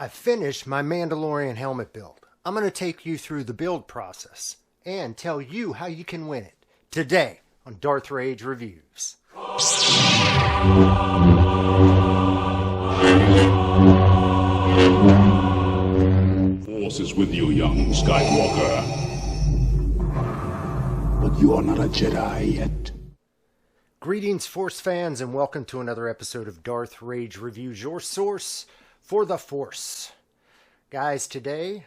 I finished my Mandalorian helmet build. I'm going to take you through the build process and tell you how you can win it today on Darth Rage Reviews. Force is with you, young Skywalker. But you are not a Jedi yet. Greetings, Force fans, and welcome to another episode of Darth Rage Reviews, your source for the Force. Guys, today,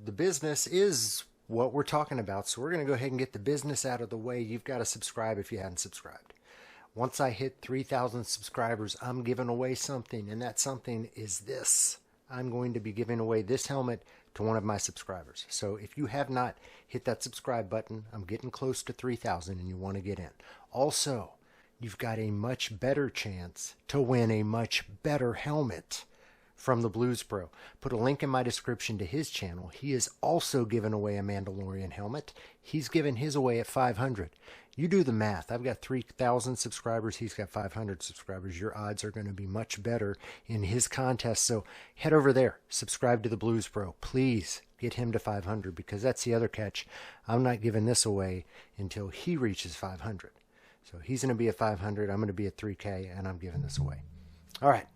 the business is what we're talking about, so we're going to go ahead and get the business out of the way. You've got to subscribe if you hadn't subscribed. Once I hit 3,000 subscribers, I'm giving away something, and that something is this. I'm going to be giving away this helmet to one of my subscribers. So if you have not hit that subscribe button, I'm getting close to 3,000 and you want to get in. Also, you've got a much better chance to win a much better helmet from the Bluesbro. Put a link in my description to his channel. He is also giving away a Mandalorian helmet. He's giving his away at 500. You do the math. I've got 3,000 subscribers. He's got 500 subscribers. Your odds are going to be much better in his contest. So head over there. Subscribe to the Bluesbro. Please get him to 500 because that's the other catch. I'm not giving this away until he reaches 500. So he's going to be at 500. I'm going to be at 3K, and I'm giving this away. All right.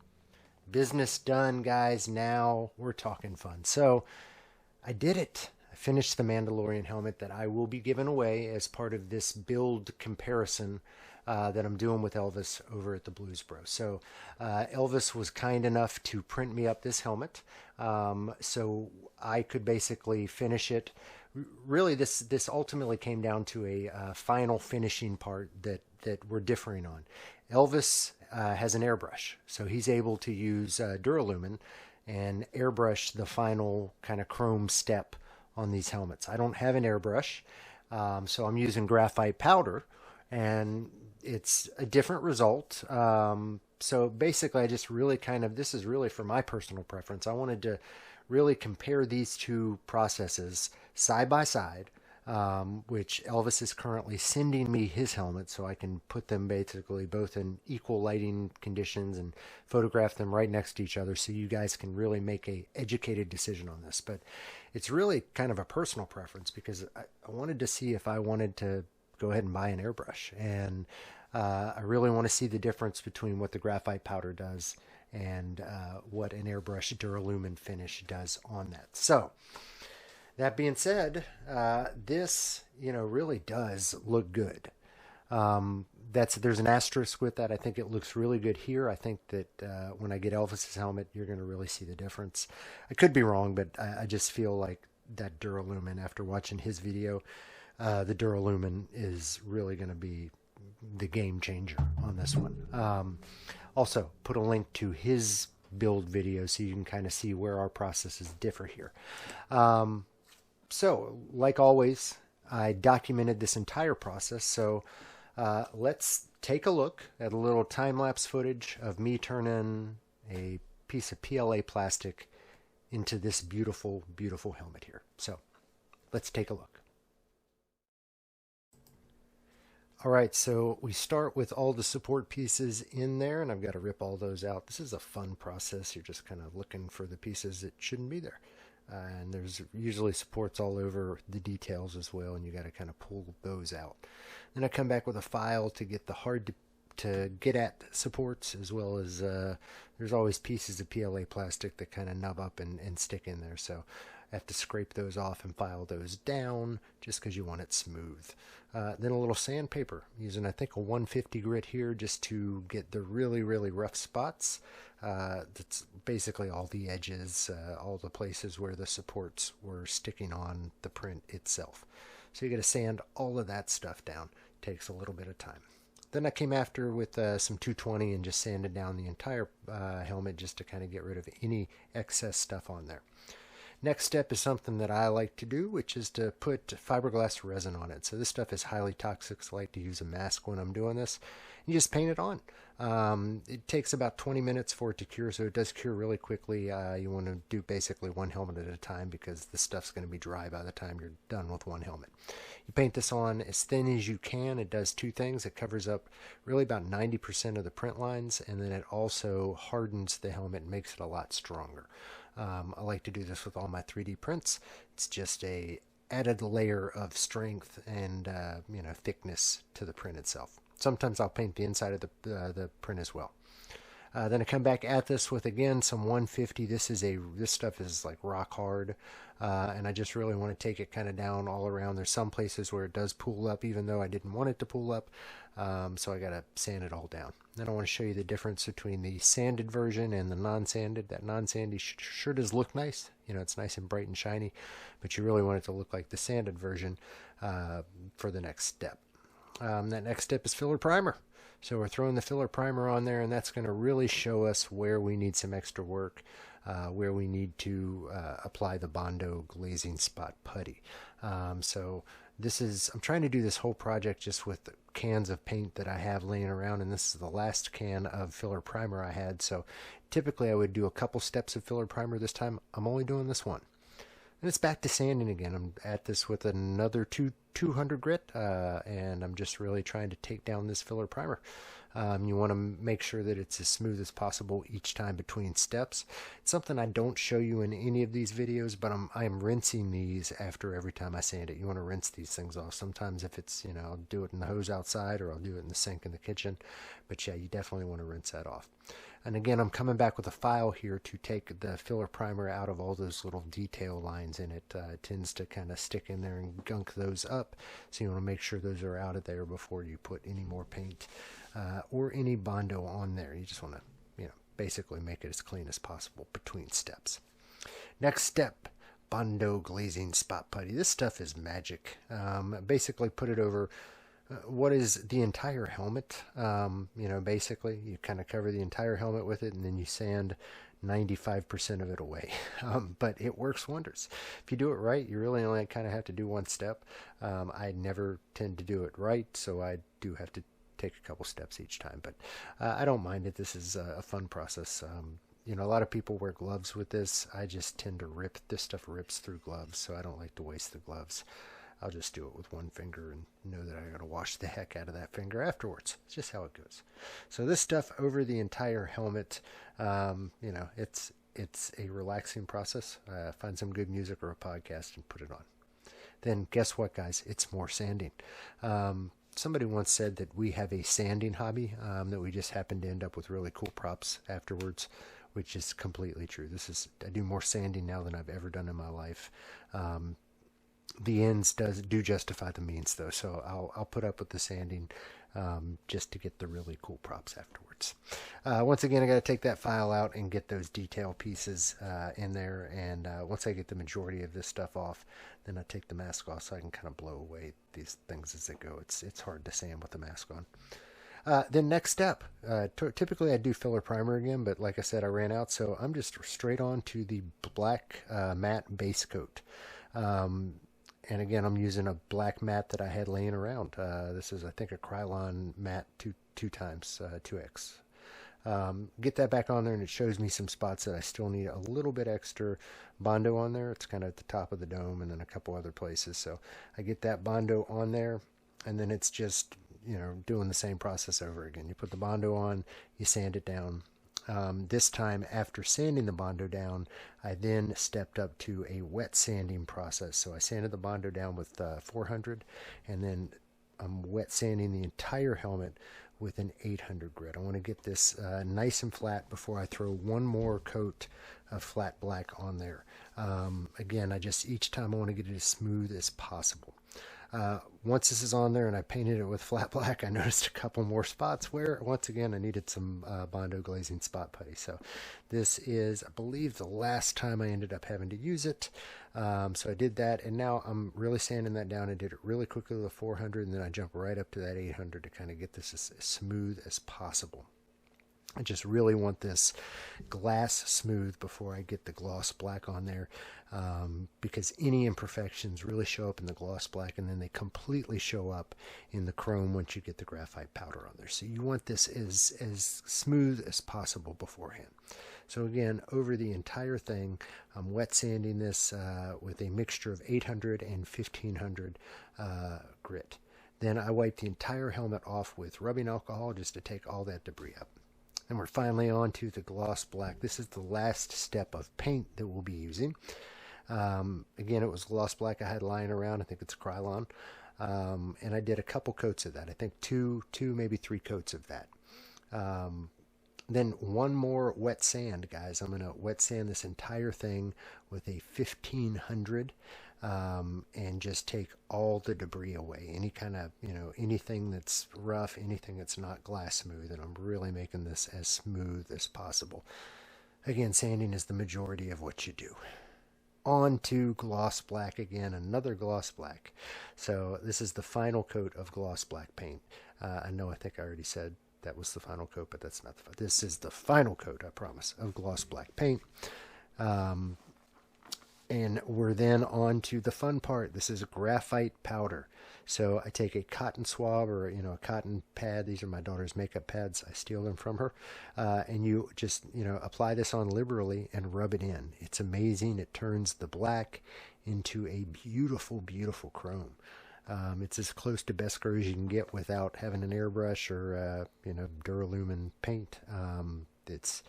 Business done, guys. Now we're talking fun. So I did it. I finished the Mandalorian helmet that I will be giving away as part of this build comparison that I'm doing with Elvis over at the Bluesbro. So Elvis was kind enough to print me up this helmet so I could basically finish it. Really, this ultimately came down to a final finishing part that we're differing on. Elvis has an airbrush, so he's able to use Duralumin and airbrush the final kind of chrome step on these helmets. I don't have an airbrush, so I'm using Graphite Powder, and it's a different result. So basically, I just really this is really for my personal preference. I wanted to really compare these two processes side by side, which Elvis is currently sending me his helmet so I can put them basically both in equal lighting conditions and photograph them right next to each other so you guys can really make a educated decision on this. But it's really kind of a personal preference because I wanted to see if I wanted to go ahead and buy an airbrush, and I really want to see the difference between what the graphite powder does and what an airbrush Duralumin finish does on that. So that being said, this, really does look good. There's an asterisk with that. I think it looks really good here. I think that when I get Elvis's helmet, you're going to really see the difference. I could be wrong, but I just feel like that Duralumin, after watching his video, the Duralumin is really going to be the game changer on this one. Also, put a link to his build video so you can kind of see where our processes differ here. So, like always, I documented this entire process, so let's take a look at a little time-lapse footage of me turning a piece of PLA plastic into this beautiful, beautiful helmet here. So, let's take a look. Alright, so we start with all the support pieces in there, and I've got to rip all those out. This is a fun process. You're just kind of looking for the pieces that shouldn't be there. And there's usually supports all over the details as well, and you got to kind of pull those out. Then I come back with a file to get the hard to get at supports, as well as there's always pieces of PLA plastic that kind of nub up and stick in there. So I have to scrape those off and file those down just because you want it smooth. Then a little sandpaper, using I think a 150 grit here just to get the really, really rough spots. That's basically all the edges, all the places where the supports were sticking on the print itself. So you got to sand all of that stuff down. Takes a little bit of time. Then I came after with some 220 and just sanded down the entire helmet just to kind of get rid of any excess stuff on there. Next step is something that I like to do, which is to put fiberglass resin on it. So this stuff is highly toxic, so I like to use a mask when I'm doing this. You just paint it on. It takes about 20 minutes for it to cure, so it does cure really quickly. You want to do basically one helmet at a time because the stuff's going to be dry by the time you're done with one helmet. You paint this on as thin as you can. It does two things. It covers up really about 90% of the print lines, and then it also hardens the helmet and makes it a lot stronger. I like to do this with all my 3D prints. It's just a added layer of strength and thickness to the print itself. Sometimes I'll paint the inside of the print as well. Then I come back at this with again some 150. This stuff is like rock hard, and I just really want to take it kind of down all around. There's some places where it does pool up, even though I didn't want it to pool up, so I gotta sand it all down. Then I want to show you the difference between the sanded version and the non-sanded. That non-sandy sure does look nice. It's nice and bright and shiny, but you really want it to look like the sanded version for the next step. That next step is filler primer. So we're throwing the filler primer on there, and that's going to really show us where we need some extra work, where we need to apply the Mando glazing spot putty. So I'm trying to do this whole project just with the cans of paint that I have laying around, and this is the last can of filler primer I had. So typically I would do a couple steps of filler primer. This time I'm only doing this one. And it's back to sanding again. I'm at this with another 200 grit, and I'm just really trying to take down this filler primer. You want to make sure that it's as smooth as possible each time between steps. It's something I don't show you in any of these videos, but I'm rinsing these after every time I sand it. You want to rinse these things off. Sometimes if it's, I'll do it in the hose outside, or I'll do it in the sink in the kitchen. But yeah, you definitely want to rinse that off. And again, I'm coming back with a file here to take the filler primer out of all those little detail lines in it. It tends to kind of stick in there and gunk those up. So you want to make sure those are out of there before you put any more paint or any Mando on there. You just want to, basically make it as clean as possible between steps. Next step, Mando glazing spot putty. This stuff is magic. Basically put it over what is the entire helmet. Basically you kind of cover the entire helmet with it, and then you sand 95% of it away. But it works wonders. If you do it right, you really only kind of have to do one step. I never tend to do it right, so I do have to take a couple steps each time, but I don't mind it. This is a fun process. A lot of people wear gloves with this. I just tend to rip. This stuff rips through gloves, so I don't like to waste the gloves. I'll just do it with one finger and know that I'm going to wash the heck out of that finger afterwards. It's just how it goes. So this stuff over the entire helmet, it's a relaxing process. Find some good music or a podcast and put it on. Then guess what, guys? It's more sanding. Somebody once said that we have a sanding hobby, that we just happen to end up with really cool props afterwards, which is completely true. I do more sanding now than I've ever done in my life. The ends do justify the means, though, so I'll put up with the sanding just to get the really cool props afterwards. Once again, I got to take that file out and get those detail pieces in there, and once I get the majority of this stuff off, then I take the mask off so I can kind of blow away these things as they go. It's hard to sand with the mask on. Then next step, typically I do filler primer again, but like I said, I ran out, so I'm just straight on to the black matte base coat. And again, I'm using a black matte that I had laying around. This is, I think, a Krylon matte 2x. Get that back on there, and it shows me some spots that I still need a little bit extra Mando on there. It's kind of at the top of the dome and then a couple other places. So I get that Mando on there, and then it's just, doing the same process over again. You put the Mando on, you sand it down. This time, after sanding the Mando down, I then stepped up to a wet sanding process. So I sanded the Mando down with 400, and then I'm wet sanding the entire helmet with an 800 grit. I want to get this nice and flat before I throw one more coat of flat black on there. Again, each time I want to get it as smooth as possible. Once this is on there and I painted it with flat black, I noticed a couple more spots where, once again, I needed some Mando glazing spot putty. So this is, I believe, the last time I ended up having to use it. So I did that, and now I'm really sanding that down. I did it really quickly with a 400, and then I jump right up to that 800 to kind of get this as smooth as possible. I just really want this glass smooth before I get the gloss black on there, because any imperfections really show up in the gloss black, and then they completely show up in the chrome once you get the graphite powder on there. So you want this as smooth as possible beforehand. So again, over the entire thing, I'm wet sanding this with a mixture of 800 and 1500 grit. Then I wipe the entire helmet off with rubbing alcohol just to take all that debris up. And we're finally on to the gloss black. This is the last step of paint that we'll be using. Again, it was gloss black I had lying around. I think it's Krylon. And I did a couple coats of that. I think two, maybe 3 coats of that. Then one more wet sand, guys. I'm going to wet sand this entire thing with a 1500 and just take all the debris away. Any kind of, anything that's rough, anything that's not glass smooth. And I'm really making this as smooth as possible. Again, sanding is the majority of what you do. On to gloss black again, another gloss black. So this is the final coat of gloss black paint. I think I already said that was the final coat, but that's not this is the final coat, I promise, of gloss black paint. And we're then on to the fun part. This is a graphite powder. So I take a cotton swab or, a cotton pad. These are my daughter's makeup pads. I steal them from her. And you just, apply this on liberally and rub it in. It's amazing. It turns the black into a beautiful, beautiful chrome. It's as close to Beskar as you can get without having an airbrush or, Duralumin paint. It's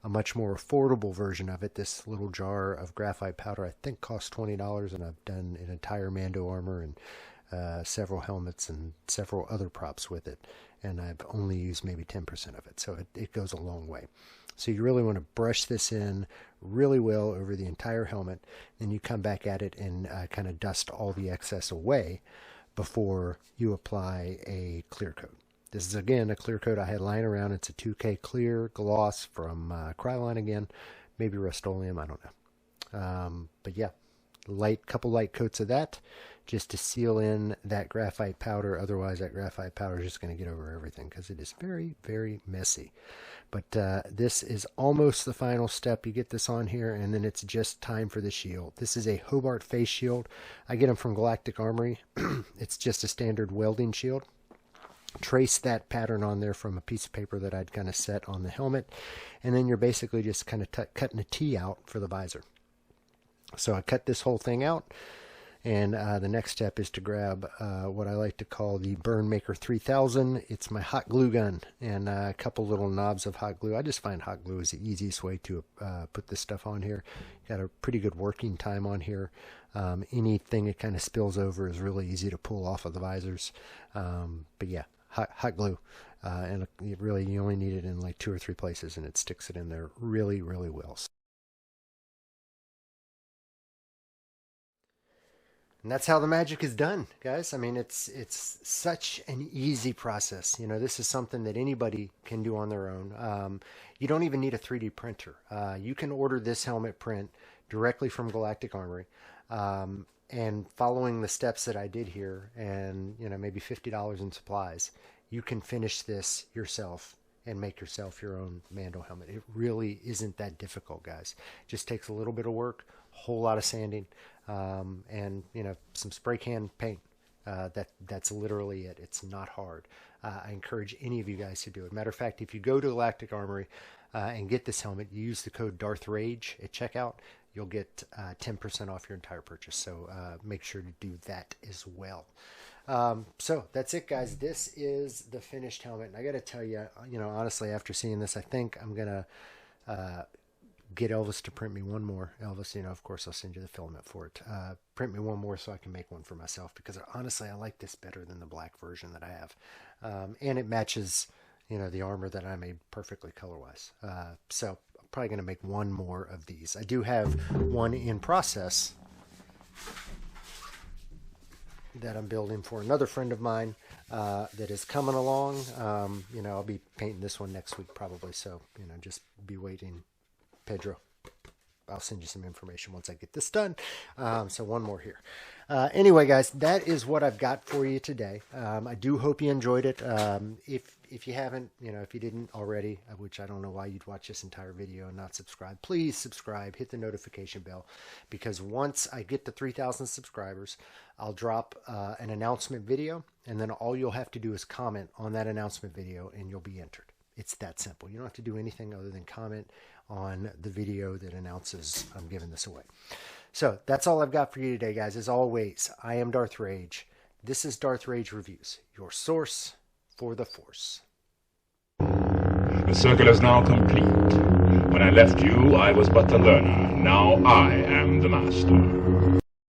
a much more affordable version of it. This little jar of graphite powder, I think, costs $20, and I've done an entire Mando armor and several helmets and several other props with it, and I've only used maybe 10% of it, so it goes a long way. So you really want to brush this in really well over the entire helmet. Then you come back at it and kind of dust all the excess away before you apply a clear coat. This is, again, a clear coat I had lying around. It's a 2K clear gloss from Krylon again. Maybe Rust-Oleum, I don't know. But yeah, couple light coats of that just to seal in that graphite powder. Otherwise, that graphite powder is just going to get over everything because it is very, very messy. But this is almost the final step. You get this on here, and then it's just time for the shield. This is a Hobart face shield. I get them from Galactic Armory. It's just a standard welding shield. Trace that pattern on there from a piece of paper that I'd kind of set on the helmet, and then you're basically just kind of cutting a T out for the visor. So I cut this whole thing out, and the next step is to grab what I like to call the Burn Maker 3000. It's my hot glue gun and a couple little knobs of hot glue. I just find hot glue is the easiest way to put this stuff on here. Got a pretty good working time on here. Anything that kind of spills over is really easy to pull off of the visors. But yeah, hot glue. And you only need it in like 2 or 3 places, and it sticks it in there really, really well. And that's how the magic is done, guys. I mean, it's such an easy process. This is something that anybody can do on their own. You don't even need a 3D printer. You can order this helmet print directly from Galactic Armory. And following the steps that I did here, and maybe $50 in supplies, you can finish this yourself and make yourself your own Mando helmet. It really isn't that difficult, guys. It just takes a little bit of work, a whole lot of sanding, and some spray can paint. That's literally it. It's not hard. I encourage any of you guys to do it. Matter of fact, if you go to Galactic Armory and get this helmet, you use the code DarthRage at checkout, you'll get 10% off your entire purchase. So make sure to do that as well. So that's it, guys. This is the finished helmet. And I got to tell you, honestly, after seeing this, I think I'm going to get Elvis to print me one more. Elvis, of course, I'll send you the filament for it. Print me one more so I can make one for myself, because honestly, I like this better than the black version that I have. And it matches, the armor that I made perfectly color-wise. So I'm probably going to make one more of these. I do have one in process that I'm building for another friend of mine that is coming along. I'll be painting this one next week probably. So, just be waiting. Pedro, I'll send you some information once I get this done. So one more here. Anyway, guys, that is what I've got for you today. I do hope you enjoyed it. if you haven't, if you didn't already, which I don't know why you'd watch this entire video and not subscribe, please subscribe, hit the notification bell, because once I get to 3,000 subscribers, I'll drop an announcement video, and then all you'll have to do is comment on that announcement video and you'll be entered. It's that simple. You don't have to do anything other than comment on the video that announces I'm giving this away. So that's all I've got for you today, guys. As always, I am Darth Rage. This is Darth Rage Reviews, your source for the Force. The circle is now complete. When I left you, I was but the learner. Now I am the master.